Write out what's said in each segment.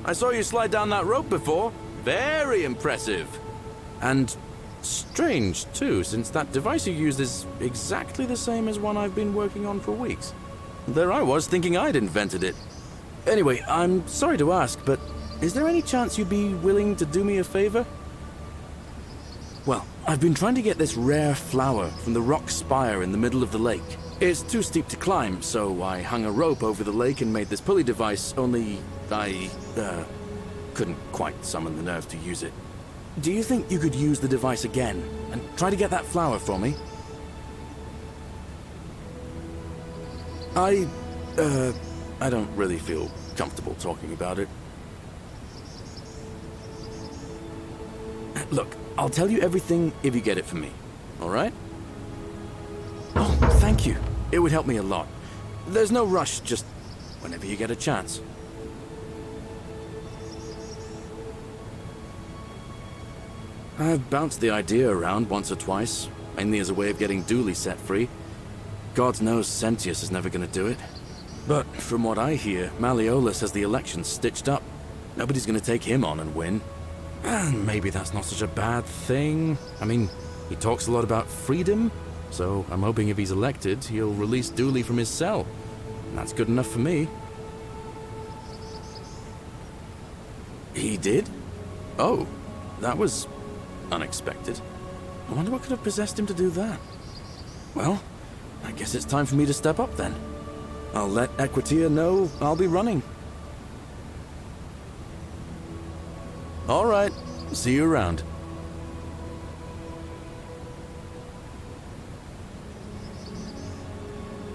I saw you slide down that rope before. Very impressive. And strange, too, since that device you used is exactly the same as one I've been working on for weeks. There I was, thinking I'd invented it. Anyway, I'm sorry to ask, but is there any chance you'd be willing to do me a favor? Well, I've been trying to get this rare flower from the rock spire in the middle of the lake. It's too steep to climb, so I hung a rope over the lake and made this pulley device, only I couldn't quite summon the nerve to use it. Do you think you could use the device again and try to get that flower for me? I don't really feel comfortable talking about it. Look, I'll tell you everything if you get it for me, all right? Oh, thank you. It would help me a lot. There's no rush, just whenever you get a chance. I've bounced the idea around once or twice, mainly as a way of getting Dooley set free. God knows Sentius is never going to do it. But from what I hear, Malleolus has the election stitched up. Nobody's going to take him on and win. And maybe that's not such a bad thing. I mean, he talks a lot about freedom, so I'm hoping if he's elected, he'll release Dooley from his cell. And that's good enough for me. He did? Oh, that was unexpected. I wonder what could have possessed him to do that. Well, I guess it's time for me to step up then. I'll let Equitia know I'll be running. All right, see you around.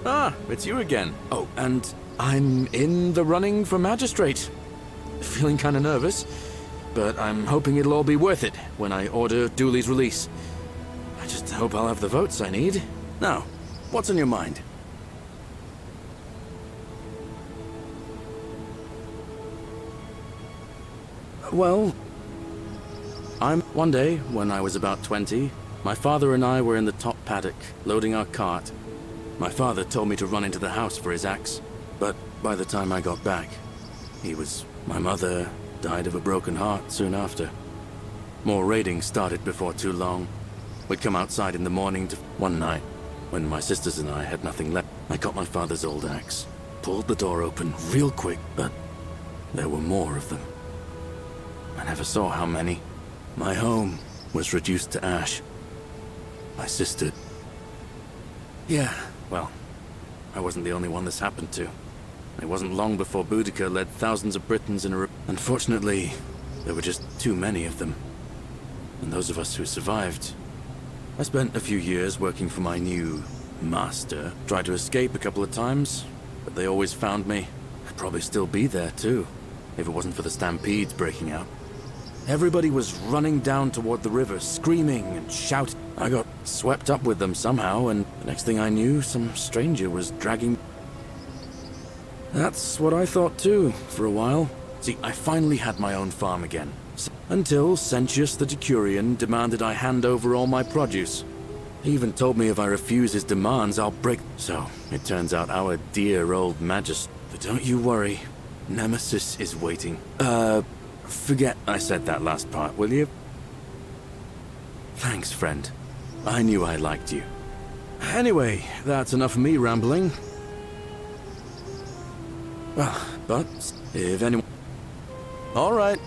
Ah, it's you again. Oh, and I'm in the running for Magistrate. Feeling kind of nervous, but I'm hoping it'll all be worth it when I order Dooley's release. I just hope I'll have the votes I need. Now, what's on your mind? Well, one day, when I was about 20, my father and I were in the top paddock, loading our cart. My father told me to run into the house for his axe, but by the time I got back, my mother died of a broken heart soon after. More raiding started before too long. We'd come outside in the morning one night, when my sisters and I had nothing left, I got my father's old axe, pulled the door open real quick, but there were more of them. I never saw how many. My home was reduced to ash. My sister... Yeah, well, I wasn't the only one this happened to. It wasn't long before Boudica led thousands of Britons in a... Unfortunately, there were just too many of them. And those of us who survived... I spent a few years working for my new master. Tried to escape a couple of times, but they always found me. I'd probably still be there too, if it wasn't for the stampedes breaking out. Everybody was running down toward the river, screaming and shouting. I got swept up with them somehow, and the next thing I knew, some stranger was dragging... That's what I thought too, for a while. See, I finally had my own farm again. Until Sentius the Decurion demanded I hand over all my produce. He even told me if I refuse his demands, I'll break... So, it turns out our dear old Magistrate... But don't you worry, Nemesis is waiting. Forget I said that last part, will you? Thanks, friend. I knew I liked you. Anyway, that's enough of me rambling. Well, but if anyone... All right.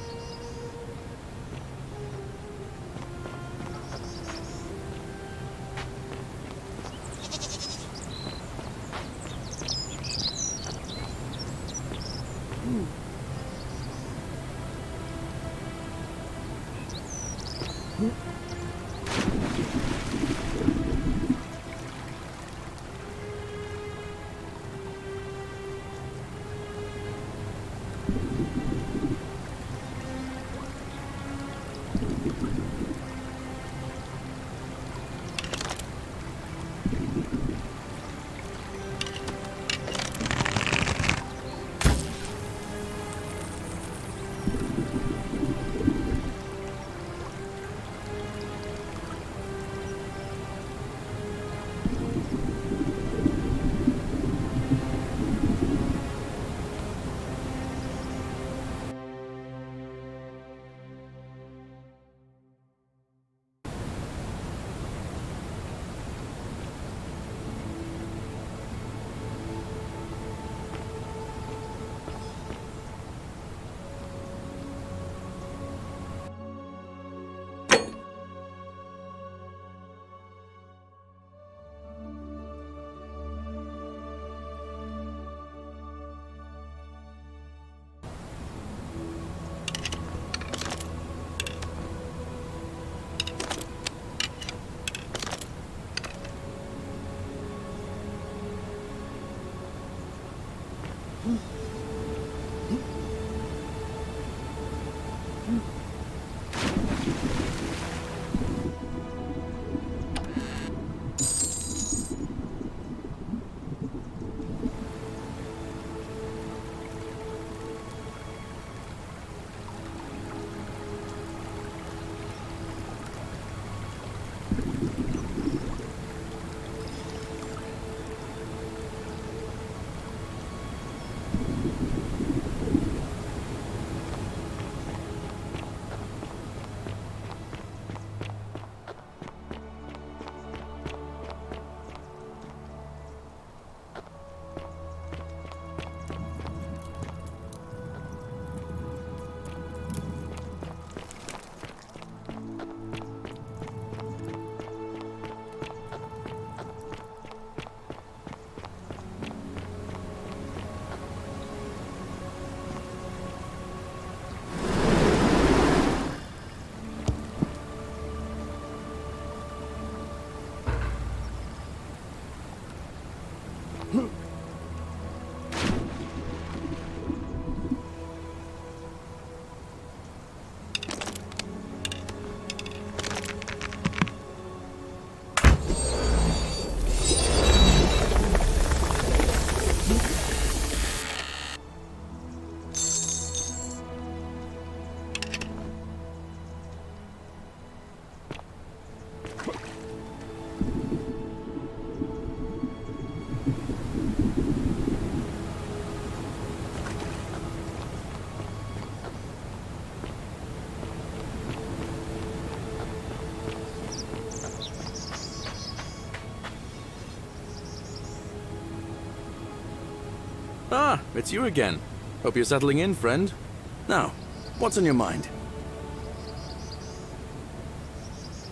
Ah, it's you again. Hope you're settling in, friend. Now, what's on your mind?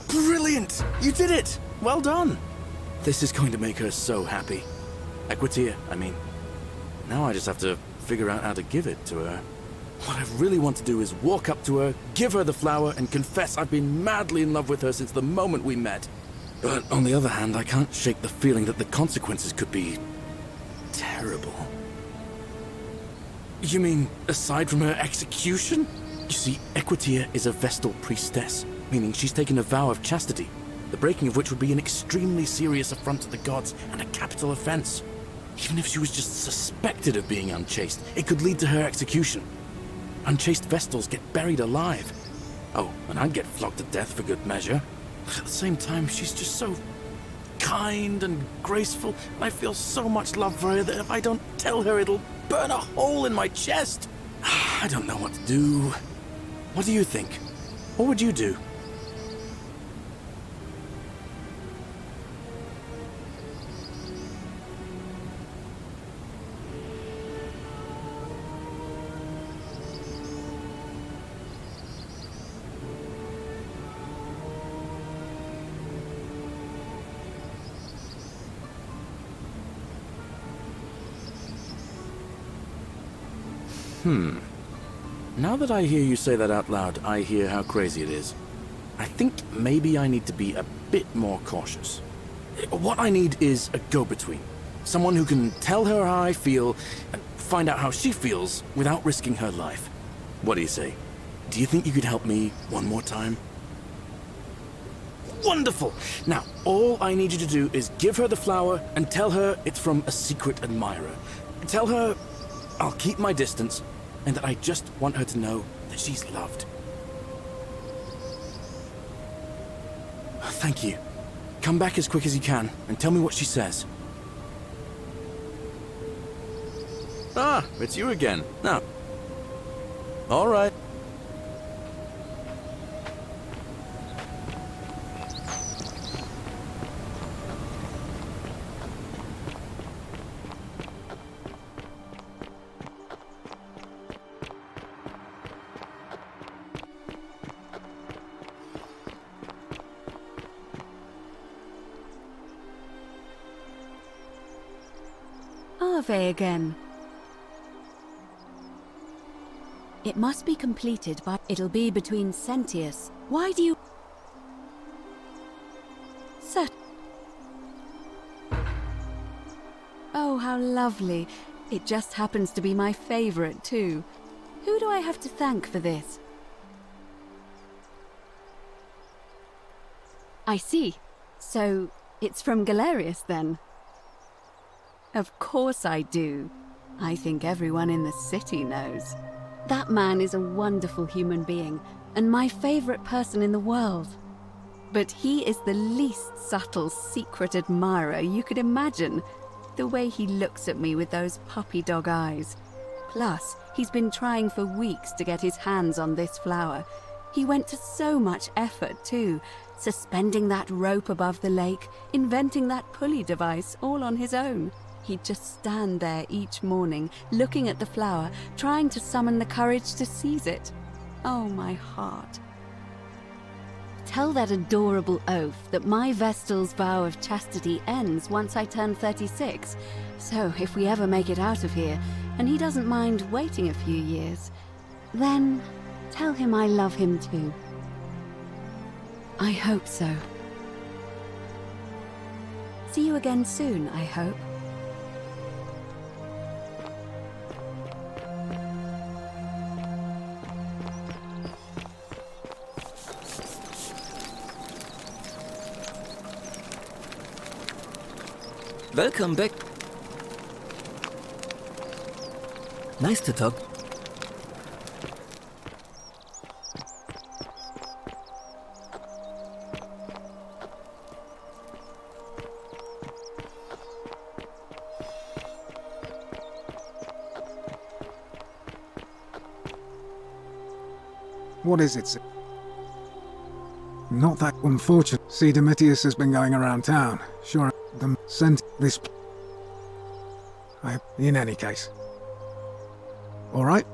Brilliant! You did it! Well done! This is going to make her so happy. Equitia, I mean. Now I just have to figure out how to give it to her. What I really want to do is walk up to her, give her the flower, and confess I've been madly in love with her since the moment we met. But on the other hand, I can't shake the feeling that the consequences could be terrible. You mean, aside from her execution? You see, Equitia is a Vestal priestess, meaning she's taken a vow of chastity, the breaking of which would be an extremely serious affront to the gods and a capital offense. Even if she was just suspected of being unchaste, it could lead to her execution. Unchaste Vestals get buried alive. Oh, and I'd get flogged to death for good measure. But at the same time, she's just so kind and graceful, and I feel so much love for her that if I don't tell her, it'll burn a hole in my chest. I don't know what to do. What do you think? What would you do? Now that I hear you say that out loud, I hear how crazy it is. I think maybe I need to be a bit more cautious. What I need is a go-between. Someone who can tell her how I feel and find out how she feels without risking her life. What do you say? Do you think you could help me one more time? Wonderful! Now, all I need you to do is give her the flower and tell her it's from a secret admirer. Tell her I'll keep my distance, and that I just want her to know that she's loved. Thank you. Come back as quick as you can, and tell me what she says. Ah, it's you again. Now. All right. Ave again. It must be completed, but it'll be between Sentius. Why do you... Cert... Oh, how lovely. It just happens to be my favorite, too. Who do I have to thank for this? I see. So, it's from Galerius then? Of course I do. I think everyone in the city knows. That man is a wonderful human being, and my favorite person in the world. But he is the least subtle secret admirer you could imagine. The way he looks at me with those puppy dog eyes. Plus, he's been trying for weeks to get his hands on this flower. He went to so much effort too, suspending that rope above the lake, inventing that pulley device all on his own. He'd just stand there each morning, looking at the flower, trying to summon the courage to seize it. Oh, my heart. Tell that adorable oaf that my Vestal's vow of chastity ends once I turn 36. So if we ever make it out of here, and he doesn't mind waiting a few years, then tell him I love him too. I hope so. See you again soon, I hope. Welcome back. Nice to talk. What is it? Not that unfortunate. See, Domitius has been going around town. Sure, them sent this. In any case. All right.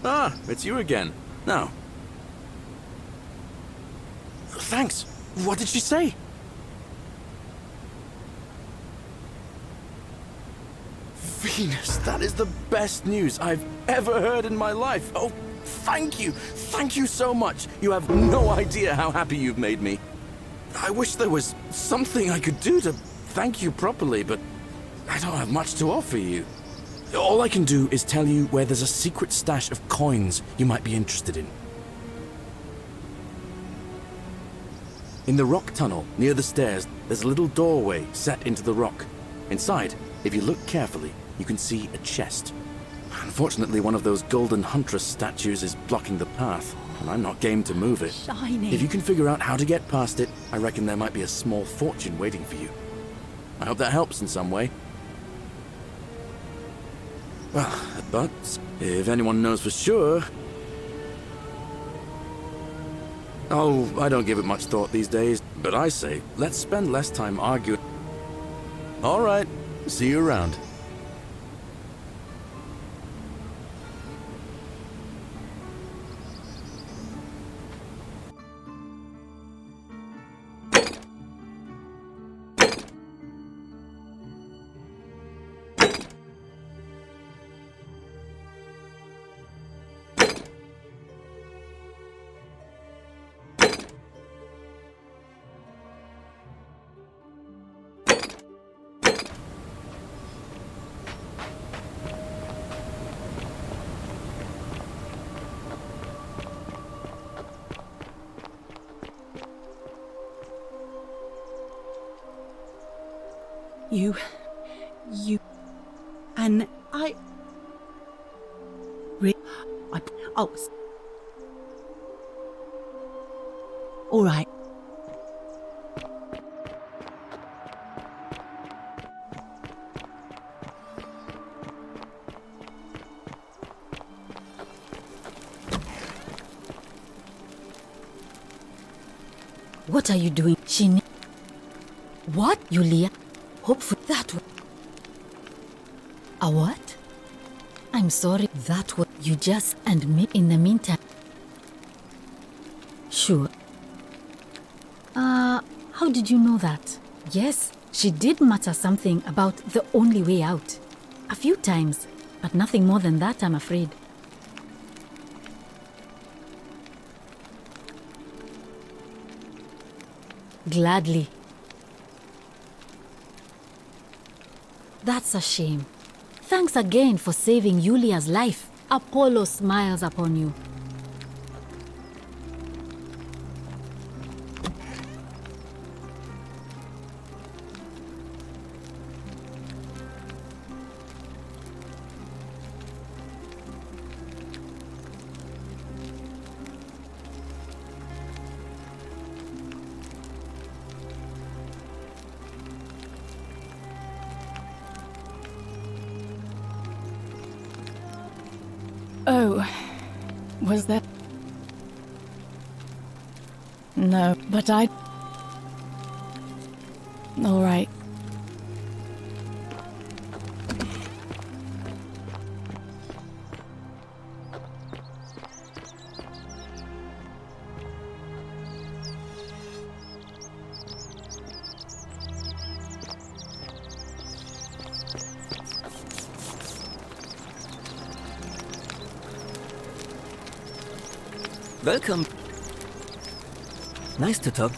Ah, it's you again. Now. Thanks. What did she say? Venus, that is the best news I've ever heard in my life. Oh, thank you. Thank you so much. You have no idea how happy you've made me. I wish there was something I could do to thank you properly, but I don't have much to offer you. All I can do is tell you where there's a secret stash of coins you might be interested in. In the rock tunnel near the stairs, there's a little doorway set into the rock. Inside, if you look carefully, you can see a chest. Unfortunately, one of those golden huntress statues is blocking the path, and I'm not game to move it. Shiny. If you can figure out how to get past it, I reckon there might be a small fortune waiting for you. I hope that helps in some way. Well, but if anyone knows for sure... Oh, I don't give it much thought these days, but I say, let's spend less time arguing. All right, see you around. And I... Oh. All right. What are you doing? What? Yulia? Hopefully that was... A what? I'm sorry, that was... You just and me in the meantime. Sure. How did you know that? Yes, she did mutter something about the only way out. A few times. But nothing more than that, I'm afraid. Gladly. That's a shame. Thanks again for saving Yulia's life. Apollo smiles upon you. Oh, was that? No, but I... All right. Welcome. Nice to talk.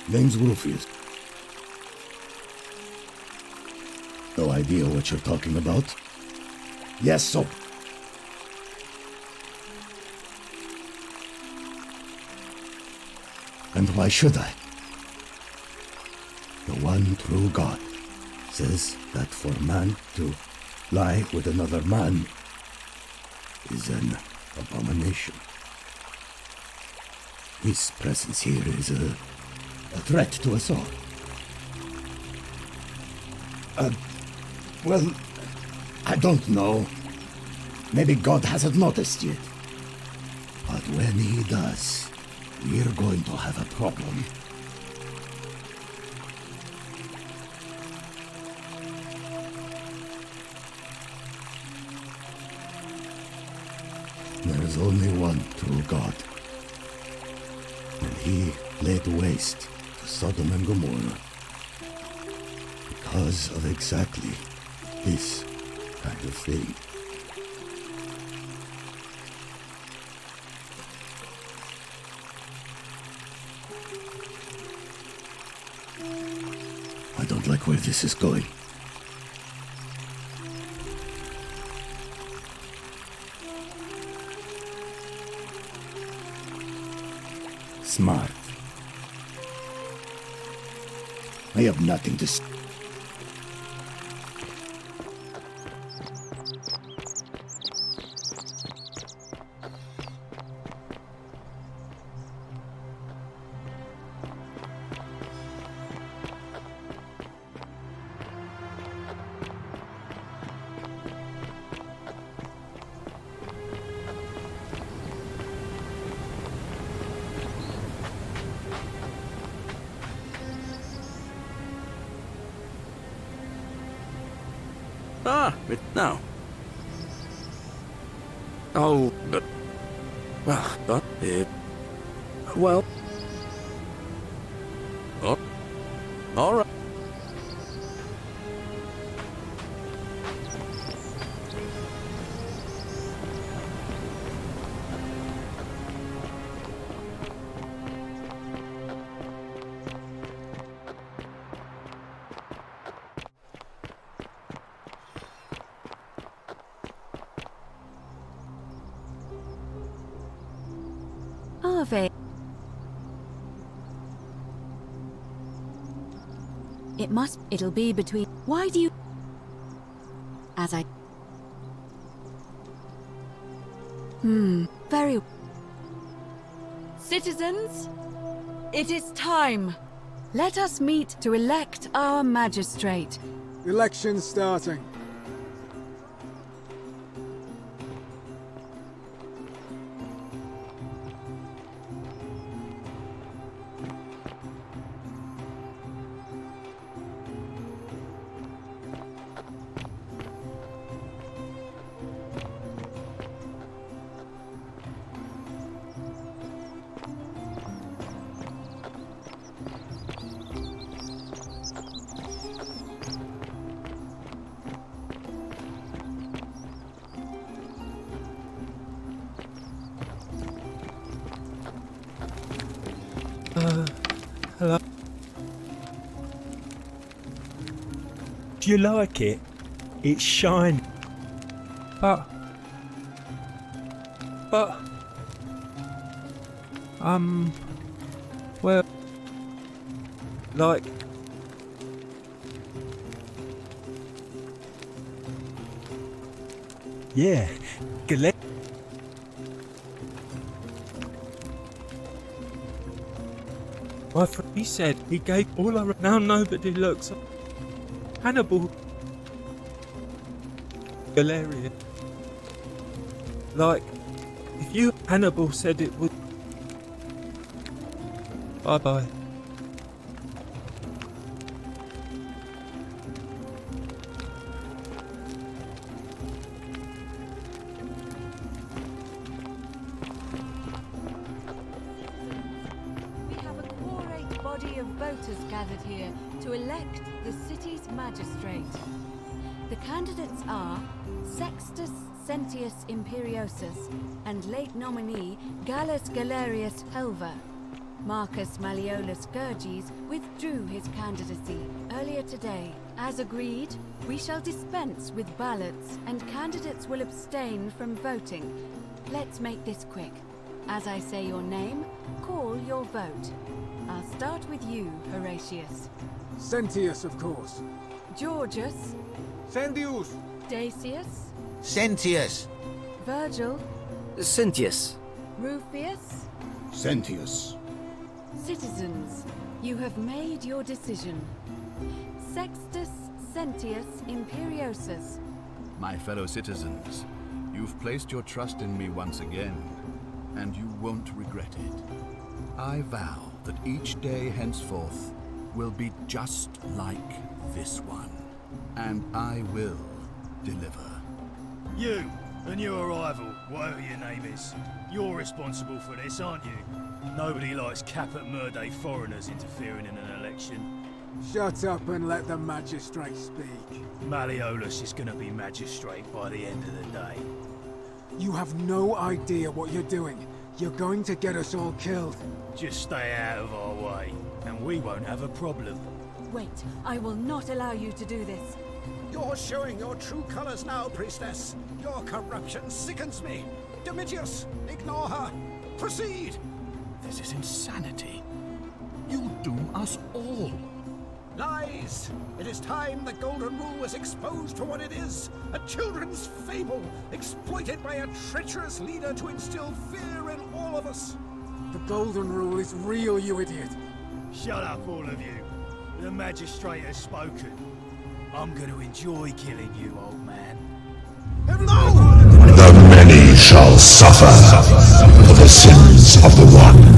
Name's Rufius. No idea what you're talking about? Yes, so. And why should I? The one true God says that for man to lie with another man is an abomination. His presence here is a threat to us all. Well, I don't know. Maybe God hasn't noticed yet. But when he does, we're going to have a problem. There is only one true God. And he laid waste to Sodom and Gomorrah because of exactly this kind of thing. I don't like where this is going. Smart. I have nothing to say. No. Oh, but... Well... Oh. All right. Relive. It'll be between. Why do you. As I. Very. Citizens, it is time. Let us meet to elect our magistrate. Election starting. Hello. Do you like it? It's shiny. But, well, like, yeah, Galerius. My friend, he said he gave all our. Now nobody looks. Hannibal. Galerius. Like, if you. Hannibal said it would. Bye bye. Of voters gathered here to elect the city's magistrate. The candidates are Sextus Sentius Imperiosus and late nominee Gallus Galerius Helver. Marcus Malleolus Gurges withdrew his candidacy earlier today. As agreed, we shall dispense with ballots and candidates will abstain from voting. Let's make this quick. As I say your name, call your vote. I'll start with you, Horatius. Sentius, of course. Georgius. Sentius. Dacius. Sentius. Virgil. Sentius. Rufius. Sentius. Citizens, you have made your decision. Sextus Sentius Imperiosus. My fellow citizens, you've placed your trust in me once again, and you won't regret it. I vow that each day henceforth will be just like this one, and I will deliver. You and your rival, whatever your name is, you're responsible for this, aren't you? Nobody likes Caput Murday foreigners interfering in an election. Shut up and let the magistrate speak. Malleolus is gonna be magistrate by the end of the day. You have no idea what you're doing. You're going to get us all killed. Just stay out of our way, and we won't have a problem. Wait, I will not allow you to do this. You're showing your true colors now, priestess. Your corruption sickens me. Domitius, ignore her. Proceed. This is insanity. You'll doom us all. Lies! It is time the Golden Rule was exposed for what it is. A children's fable, exploited by a treacherous leader to instill fear in all of us. The Golden Rule is real, you idiot. Shut up, all of you. The magistrate has spoken. I'm going to enjoy killing you, old man. The many shall suffer for the sins of the one.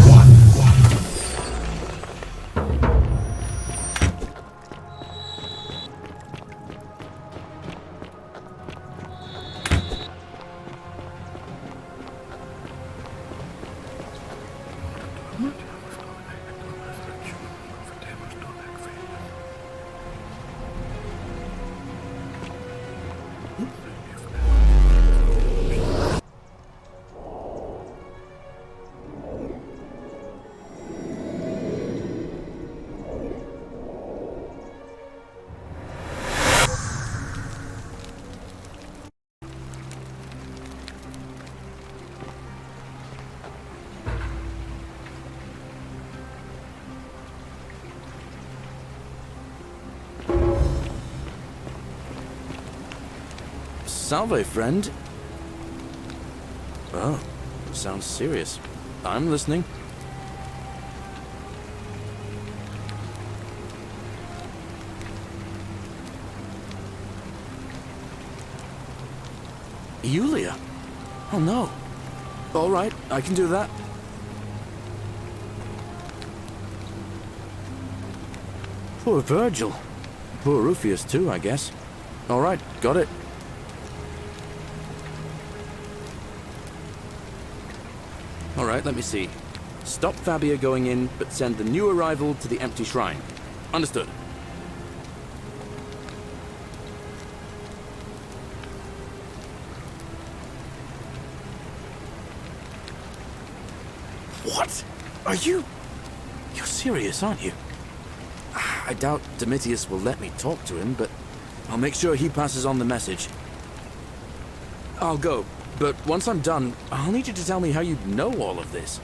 salve, friend. Oh, sounds serious. I'm listening. Yulia? Oh no. All right, I can do that. Poor Virgil. Poor Rufius too, I guess. All right, got it. All right, let me see. Stop Fabia going in, but send the new arrival to the empty shrine. Understood. What? Are you... You're serious, aren't you? I doubt Domitius will let me talk to him, but I'll make sure he passes on the message. I'll go, but once I'm done, I'll need you to tell me how you know all of this.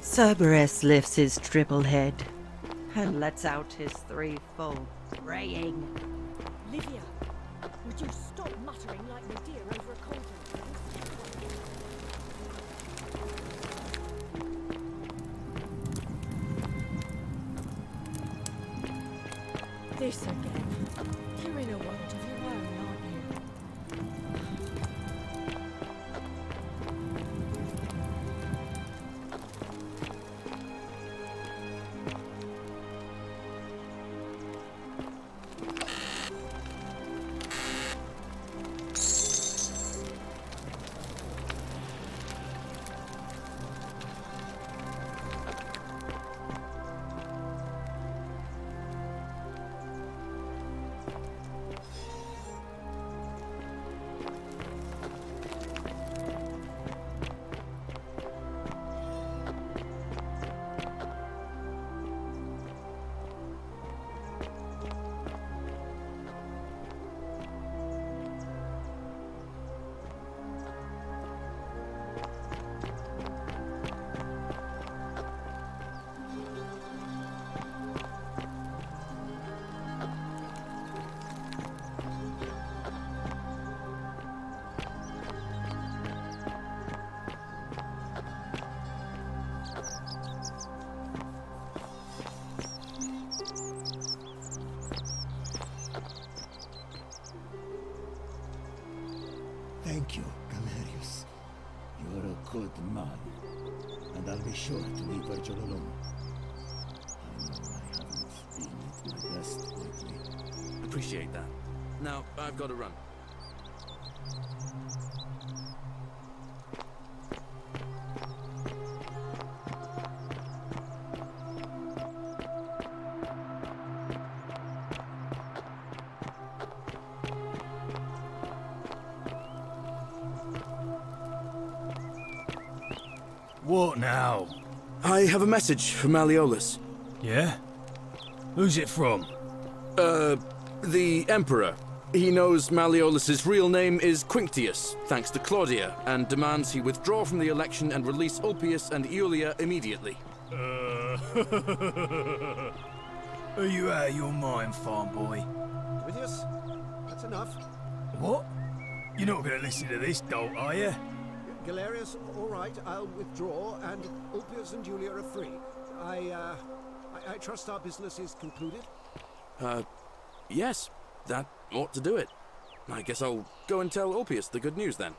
Cerberus lifts his triple head and lets out his threefold braying. Livia, would you stop muttering like the deer over a cauldron? This again. You're in a world of your own, aren't you? Thank you, Galerius. You're a good man. And I'll be sure to leave Virgil alone. I know I haven't been at my best lately. Appreciate that. Now, I've got to run. What now? I have a message from Malleolus. Yeah? Who's it from? The Emperor. He knows Malleolus's real name is Quinctius, thanks to Claudia, and demands he withdraw from the election and release Ulpius and Iulia immediately. Are you out of your mind, farm boy? Domitius, that's enough. What? You're not going to listen to this dolt, are you? Galerius, all right, I'll withdraw, and Ulpius and Julia are free. I trust our business is concluded? Yes, that ought to do it. I guess I'll go and tell Ulpius the good news then.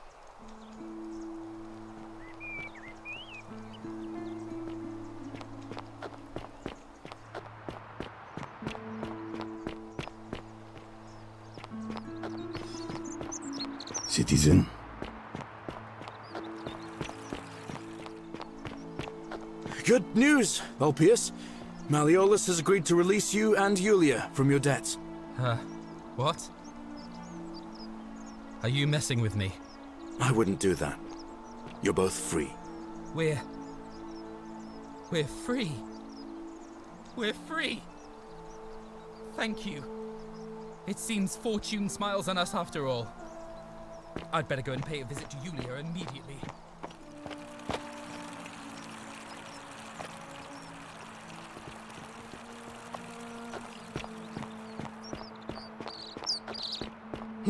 Citizen. Good news, Ulpius. Malleolus has agreed to release you and Julia from your debts. What? Are you messing with me? I wouldn't do that. You're both free. We're free. We're free. Thank you. It seems fortune smiles on us after all. I'd better go and pay a visit to Julia immediately.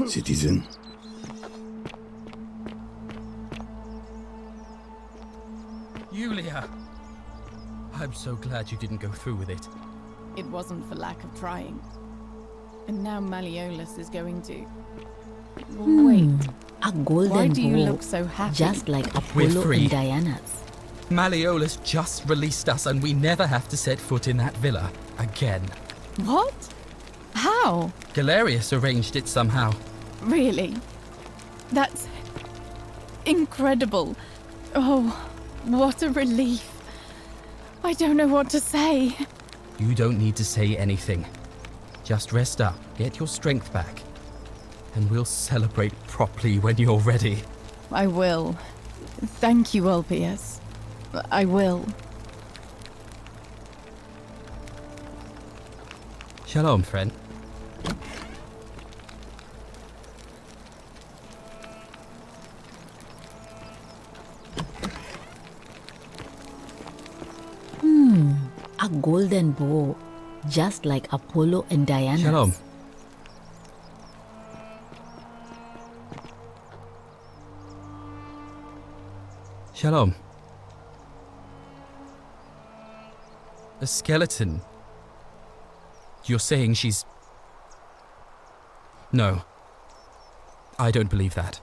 Citizen. Julia! I'm so glad you didn't go through with it. It wasn't for lack of trying. And now Malleolus is going to... Wait. A golden Why do you bow, look so happy? just like We're Apollo free. and Diana's. Malleolus just released us and we never have to set foot in that villa again. What? How? Galerius arranged it somehow. Really? That's... incredible. Oh, what a relief. I don't know what to say. You don't need to say anything. Just rest up, get your strength back, and we'll celebrate properly when you're ready. I will. Thank you, Ulpius. I will. Shalom, friend. A golden bow, just like Apollo and Diana's. Shalom. Shalom. A skeleton? You're saying she's... No. I don't believe that.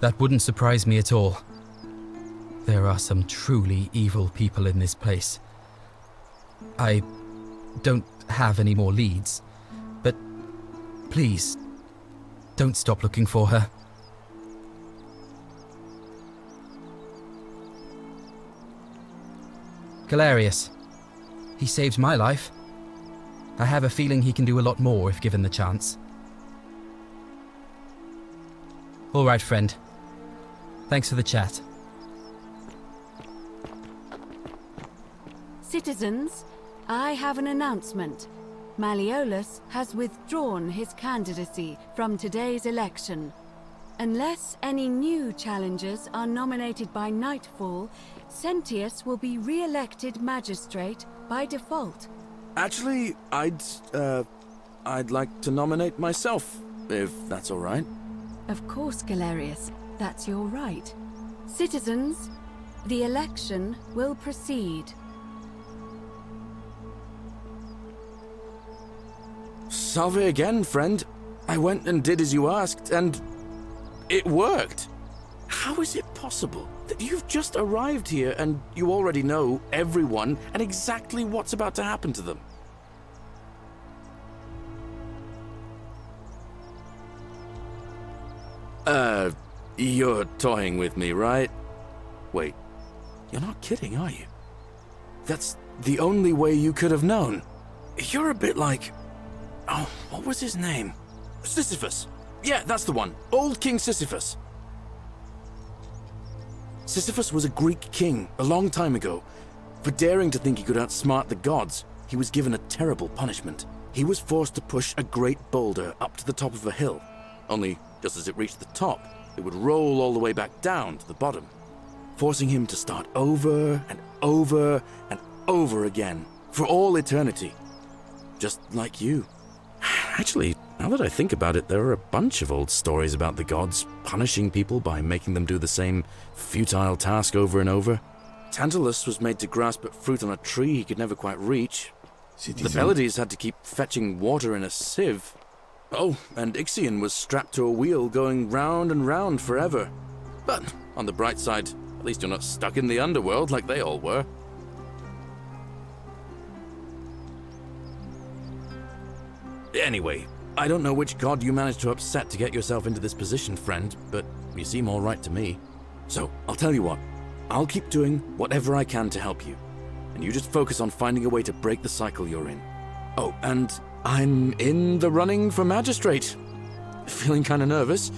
That wouldn't surprise me at all. There are some truly evil people in this place. I don't have any more leads, but please, don't stop looking for her. Galerius. He saved my life. I have a feeling he can do a lot more if given the chance. All right, friend. Thanks for the chat. Citizens, I have an announcement. Malleolus has withdrawn his candidacy from today's election. Unless any new challengers are nominated by nightfall, Sentius will be re-elected magistrate by default. Actually, I'd like to nominate myself, if that's all right. Of course, Galerius, that's your right. Citizens, the election will proceed. Salve again, friend. I went and did as you asked, and it worked. How is it possible that you've just arrived here and you already know everyone and exactly what's about to happen to them? You're toying with me, right? Wait, you're not kidding, are you? That's the only way you could have known. You're a bit like... Oh, what was his name? Sisyphus. Yeah, that's the one. Old King Sisyphus. Sisyphus was a Greek king a long time ago. For daring to think he could outsmart the gods, he was given a terrible punishment. He was forced to push a great boulder up to the top of a hill. Only, just as it reached the top, it would roll all the way back down to the bottom, forcing him to start over and over and over again, for all eternity. Just like you. Actually, Now that I think about it, there are a bunch of old stories about the gods punishing people by making them do the same futile task over and over. Tantalus was made to grasp at fruit on a tree he could never quite reach. The Pleiades had to keep fetching water in a sieve. Oh, and Ixion was strapped to a wheel going round and round forever. But on the bright side, at least you're not stuck in the underworld like they all were. Anyway, I don't know which god you managed to upset to get yourself into this position, friend, but you seem all right to me. So, I'll tell you what, I'll keep doing whatever I can to help you, and you just focus on finding a way to break the cycle you're in. Oh, and I'm in the running for Magistrate. Feeling kinda nervous,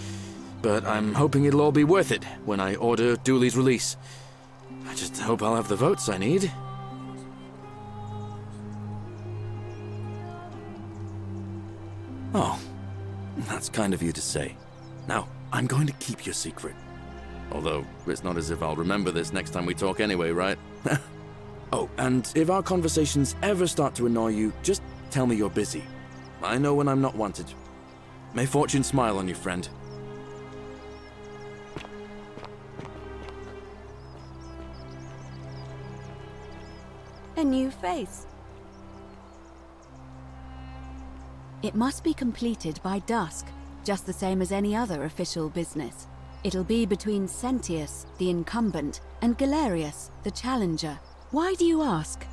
but I'm hoping it'll all be worth it when I order Dooley's release. I just hope I'll have the votes I need. Oh, that's kind of you to say. Now, I'm going to keep your secret. Although, it's not as if I'll remember this next time we talk anyway, right? Oh, and if our conversations ever start to annoy you, just tell me you're busy. I know when I'm not wanted. May fortune smile on you, friend. A new face. It must be completed by dusk, just the same as any other official business. It'll be between Sentius, the incumbent, and Galerius, the challenger. Why do you ask?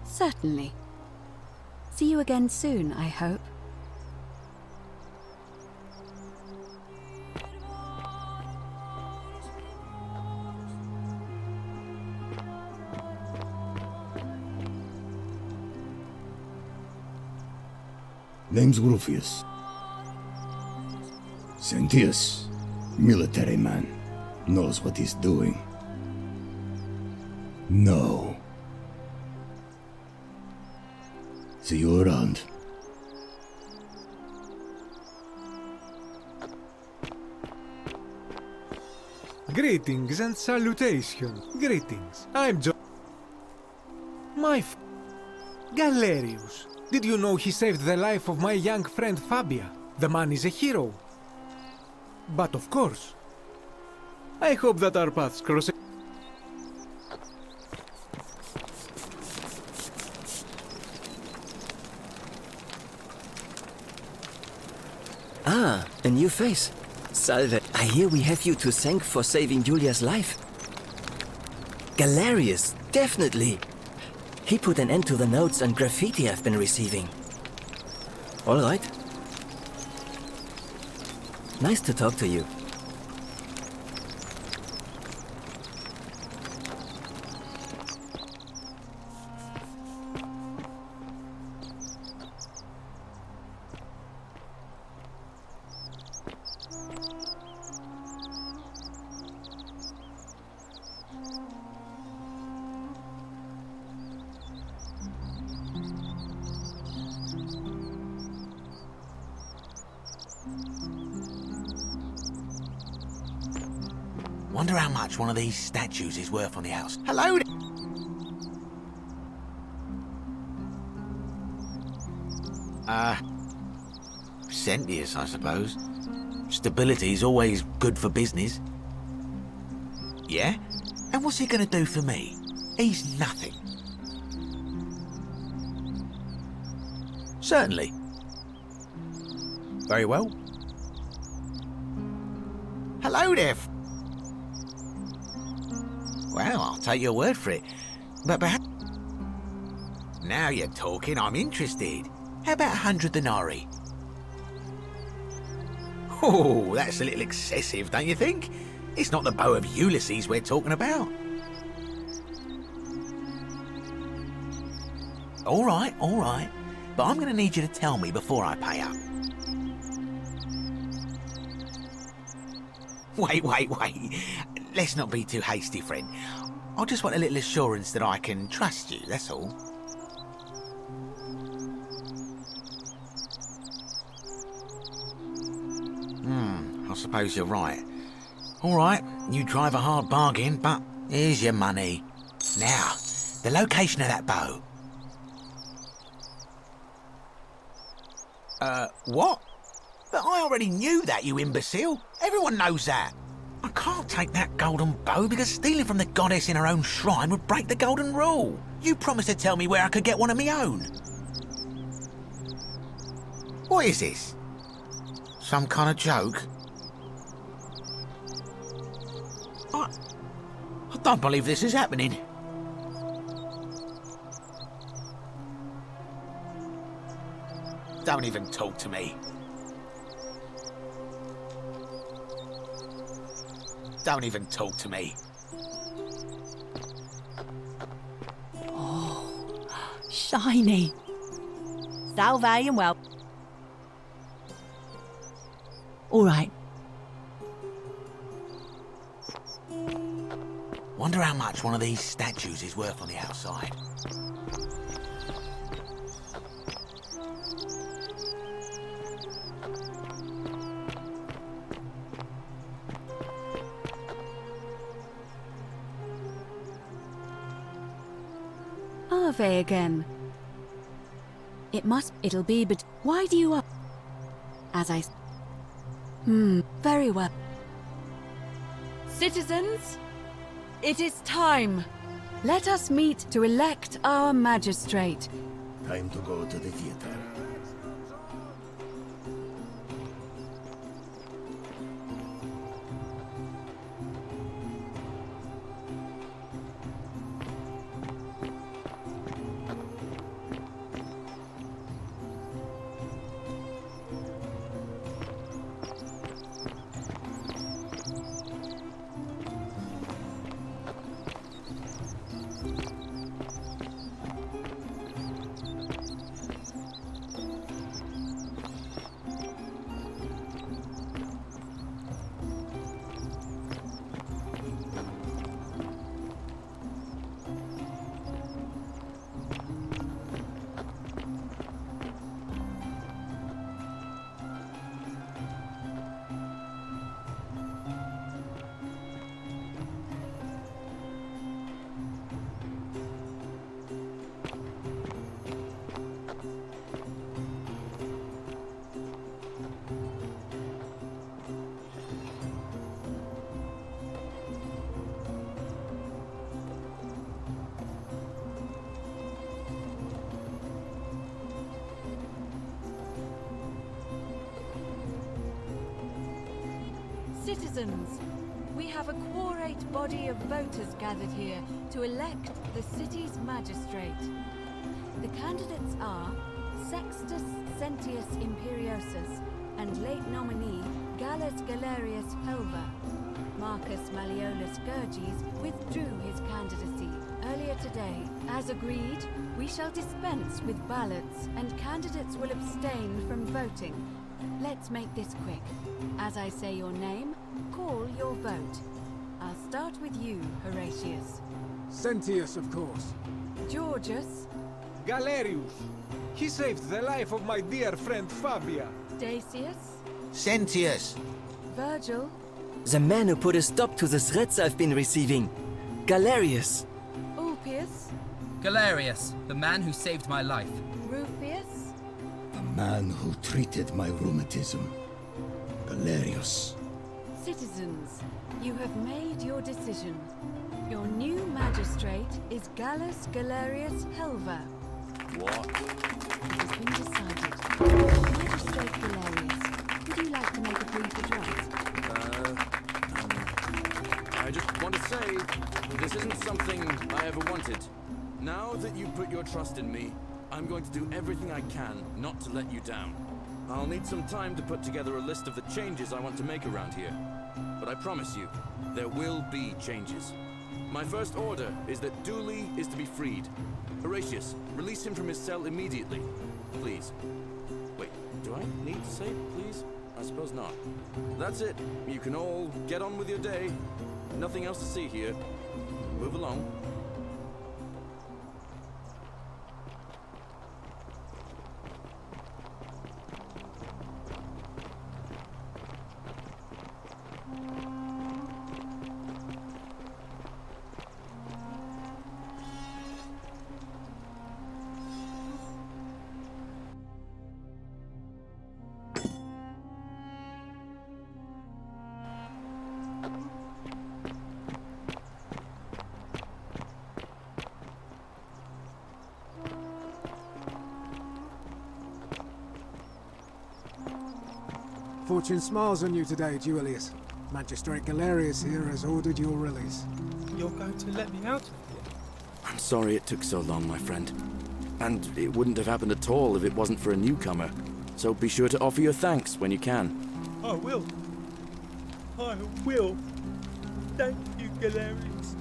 Certainly. See you again soon, I hope. Name's Rufius. Sentius, military man, knows what he's doing. No. See you around. Greetings and salutations. Greetings. I'm Galerius. Did you know he saved the life of my young friend Fabia? The man is a hero. But of course, I hope that our paths cross. Ah, a new face. Salve. I hear we have you to thank for saving Julia's life. Galerius, definitely. He put an end to the notes and graffiti I've been receiving. All right. Nice to talk to you. Wonder how much one of these statues is worth on the house. Hello there. Sentius, I suppose. Stability's always good for business. Yeah? And what's he gonna do for me? He's nothing. Certainly. Very well. Hello there. Well, I'll take your word for it. But perhaps... Now you're talking, I'm interested. How about 100 denarii? Oh, that's a little excessive, don't you think? It's not the bow of Ulysses we're talking about. All right. But I'm going to need you to tell me before I pay up. Wait. Let's not be too hasty, friend. I just want a little assurance that I can trust you, that's all. I suppose you're right. All right, you drive a hard bargain, but here's your money. Now, the location of that bow. What? But I already knew that, you imbecile. Everyone knows that. I can't take that golden bow because stealing from the goddess in her own shrine would break the golden rule. You promised to tell me where I could get one of my own. What is this? Some kind of joke? I don't believe this is happening. Don't even talk to me. Don't even talk to me. Oh, shiny. Salve and well. All right. Wonder how much one of these statues is worth on the outside. Ave again. It'll be, but why do you up? As I... very well. Citizens, it is time. Let us meet to elect our magistrate. Time to go to the theater. Citizens, we have a quorate body of voters gathered here to elect the city's magistrate. The candidates are Sextus Sentius Imperiosus and late nominee Gallus Galerius Helva. Marcus Malleolus Gurges withdrew his candidacy earlier today. As agreed, we shall dispense with ballots and candidates will abstain from voting. Let's make this quick. As I say your name, call your vote. I'll start with you, Horatius. Sentius, of course. Georgius. Galerius. He saved the life of my dear friend Fabia. Dacius. Sentius. Virgil. The man who put a stop to the threats I've been receiving. Galerius. Ulpius. Galerius, the man who saved my life. Rufius. The man who treated my rheumatism. Galerius. Citizens, you have made your decision. Your new magistrate is Gallus Galerius Helva. What? It has been decided. Magistrate Galerius, would you like to make a brief address? I just want to say, this isn't something I ever wanted. Now that you put your trust in me, I'm going to do everything I can not to let you down. I'll need some time to put together a list of the changes I want to make around here. But I promise you, there will be changes. My first order is that Dooley is to be freed. Horatius, release him from his cell immediately. Please. Wait, do I need to say please? I suppose not. That's it. You can all get on with your day. Nothing else to see here. Move along. Fortune smiles on you today, Julius. Magistrate Galerius here has ordered your release. You're going to let me out of here? I'm sorry it took so long, my friend. And it wouldn't have happened at all if it wasn't for a newcomer. So be sure to offer your thanks when you can. I will. I will. Thank you, Galerius.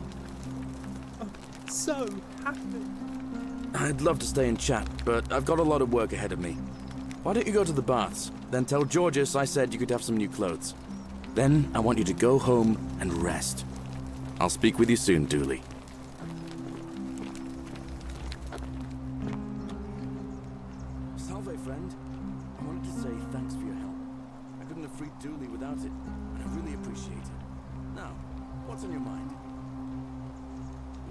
I'm so happy. I'd love to stay and chat, but I've got a lot of work ahead of me. Why don't you go to the baths? Then tell Georgius I said you could have some new clothes. Then I want you to go home and rest. I'll speak with you soon, Dooley. Salve, friend. I wanted to say thanks for your help. I couldn't have freed Dooley without it, and I really appreciate it. Now, what's on your mind?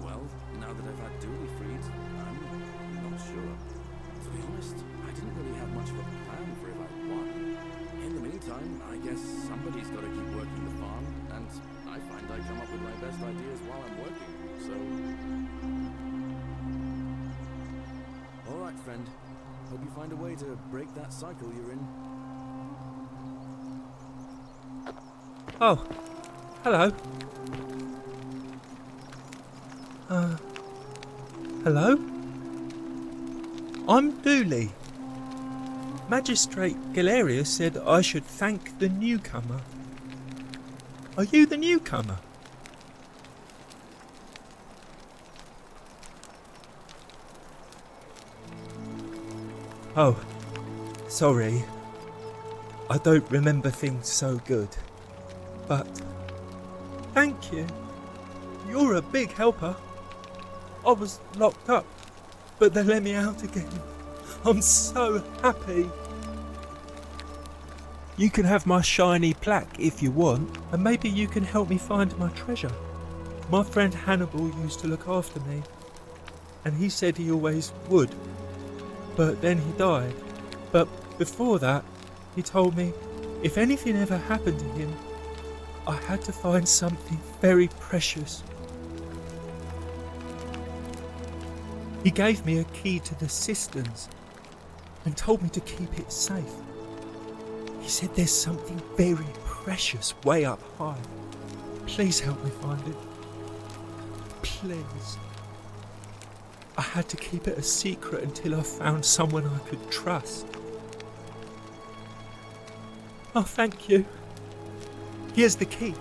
Well, now that I've had Dooley freed, I'm not sure. To be honest, I didn't really have much of a plan for if I won. In the meantime, I guess somebody's got to keep working the farm, and I find I come up with my best ideas while I'm working, so... Alright, friend. Hope you find a way to break that cycle you're in. Oh, hello. Hello? I'm Dooley. Magistrate Galerius said I should thank the newcomer. Are you the newcomer? Oh, sorry. I don't remember things so good. But, thank you. You're a big helper. I was locked up, but they let me out again. I'm so happy. You can have my shiny plaque if you want, and maybe you can help me find my treasure. My friend Hannibal used to look after me, and he said he always would. But then he died. But before that, he told me if anything ever happened to him, I had to find something very precious. He gave me a key to the cisterns and told me to keep it safe. He said there's something very precious way up high. Please help me find it. Please. I had to keep it a secret until I found someone I could trust. Oh, thank you. Here's the key.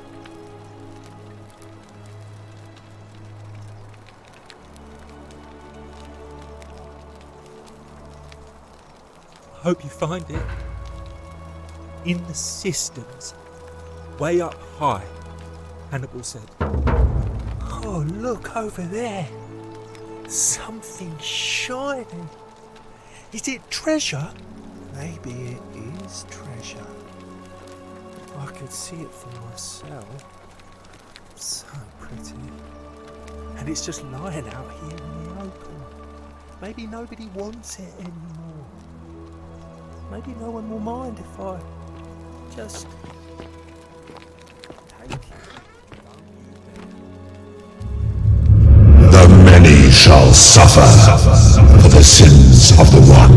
I hope you find it. In the cisterns, way up high, Hannibal said. Oh, look over there. Something shining. Is it treasure? Maybe it is treasure. I could see it for myself. So pretty. And it's just lying out here in the open. Maybe nobody wants it anymore. Maybe no one will mind if I just take it. The many shall suffer for the sins of the one.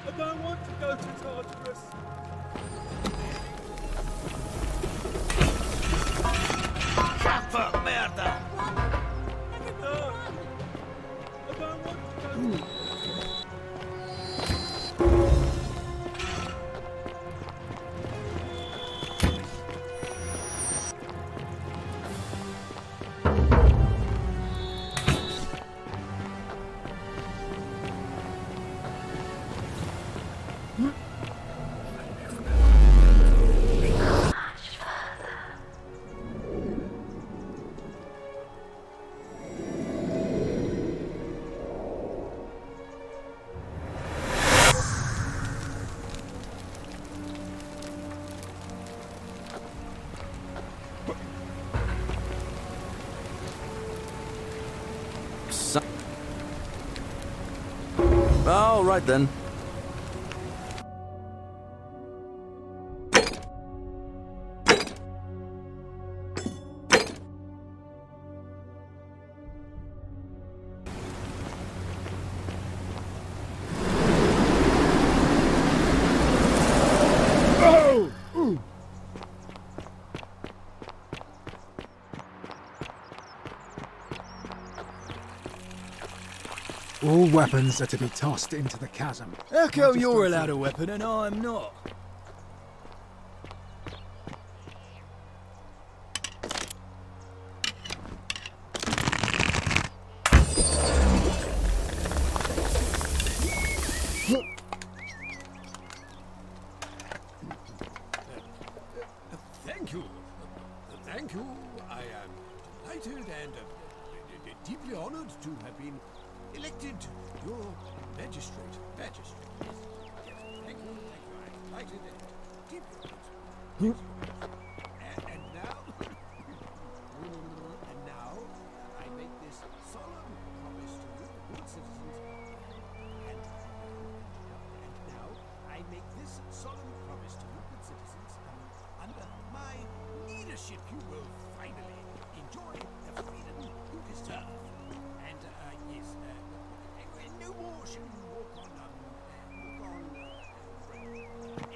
I don't want to go to Tartarus. Capa merda! No, I don't want to go. All right then. All weapons are to be tossed into the chasm. How come you're allowed a weapon and I'm not? Thank you. Thank you. I am delighted and deeply honored to have been elected your magistrate. Magistrate. Yes. Yes. Thank you. Thank you. I am delighted and deeply honored. And now, I make this solemn promise to you, good citizens. And now, I make this solemn promise to you, good citizens. Under my leadership, you will finally enjoy the freedom you deserve. And yes, no more shall you walk on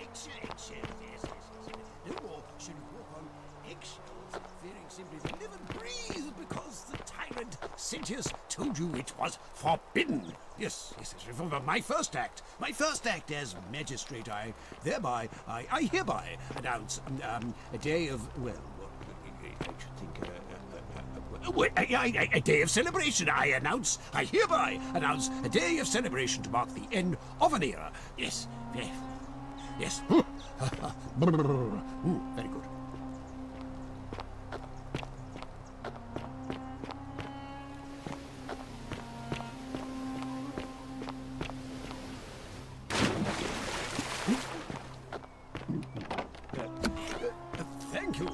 eggshells. Yes. No more shall you walk on eggshells, fearing simply to live and breathe because the tyrant Sentius told you it was forbidden. Yes. Remember my first act as magistrate. I hereby announce a day of a day of celebration. I hereby announce a day of celebration to mark the end of an era. Yes. Very good. Thank you.